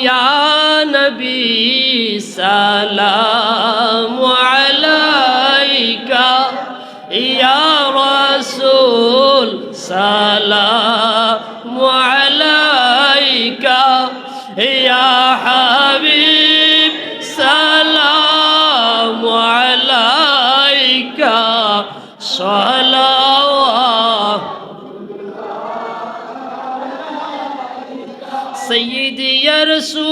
या नबी सलाम अलैका, या रसूल सलाम अलैका, या हबीब सलाम अलैका, सलावत सय्यदी या रसूल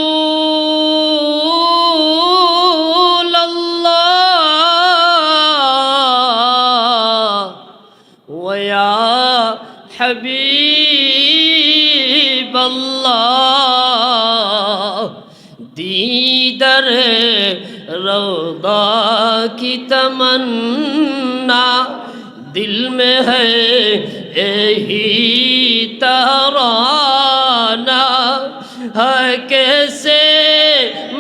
अल्लाह व या हबीब अल्लाह, दीदर रौदा की तमन्ना दिल में है यही तराना, है कैसे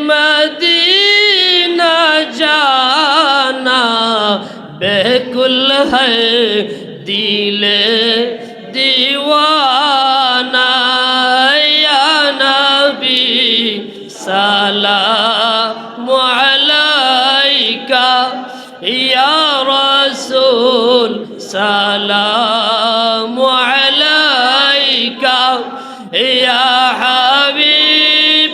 मदीना जाना, बेकुल है दिले दीवाना, या नबी सलाम अलैका, या रसूल सलाम अलैका, या हबीब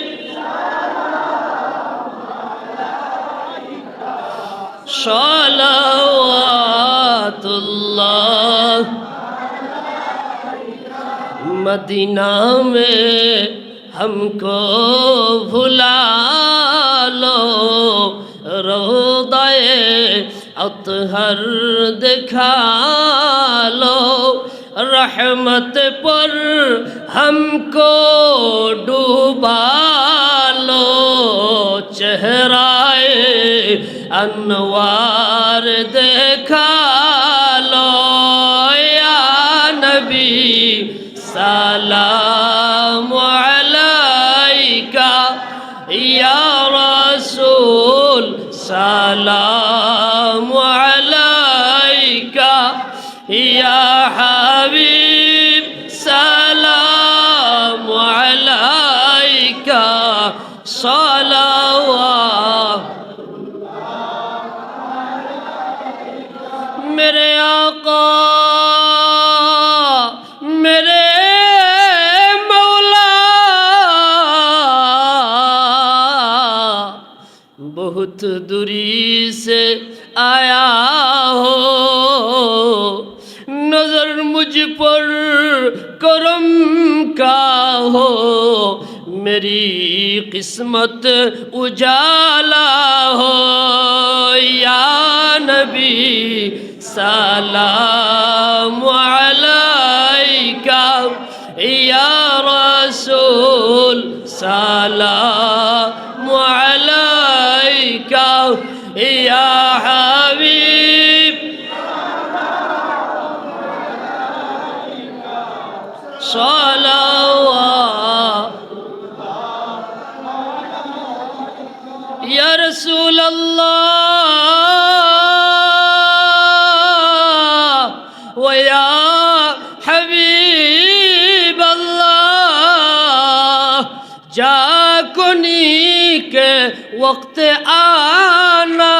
सलावतुल्लाह। मदीना में हमको भुला लो, रोदाए अतहर दिखा लो, रहमत पर हमको डूबा लो, चेहराए अनवार देखा लो, या नबी सलाम अलैका, या रसूल सलाम अलैका, या हबीब सलाम अलैका, सलावत मेरे आका मेरे मौला, बहुत दूरी से आया हो, नजर मुझ पर करम का हो, मेरी किस्मत उजाला हो, या नबी सलाम अलैका, या रसूल सलाम अलैका, या हबीब सलावत, या रसूल अल्लाह व या हबीब अल्लाह, जाकुनी के वक्त आना,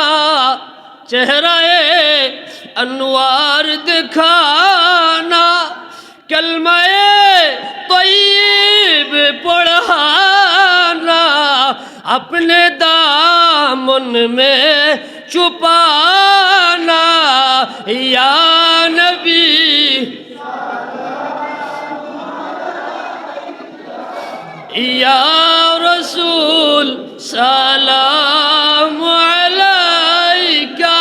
चेहराए अनवार दिखाना, कलमाए तय्यब पढ़ाना, अपने दामन में छुपाना, या नबी या रसूल सलाम अलैका,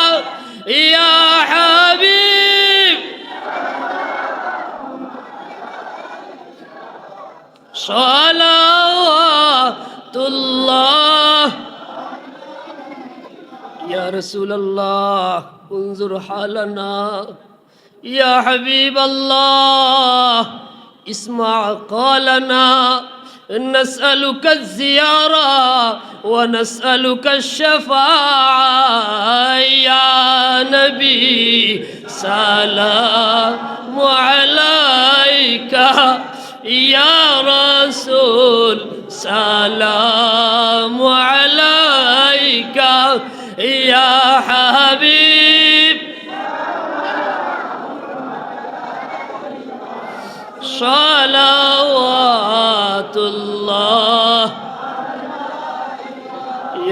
या हबीब सलावतुल्लाह, या रसूल अल्लाह उन्जुर हालना, या हबीब अल्लाह इस्मा क़ौलना, नस्अलुक ज़ियारा व नस्अलुक शफ़ाअत, या नबी सलाम अलैका, या रसूल السلام عليك يا حبيب صلوات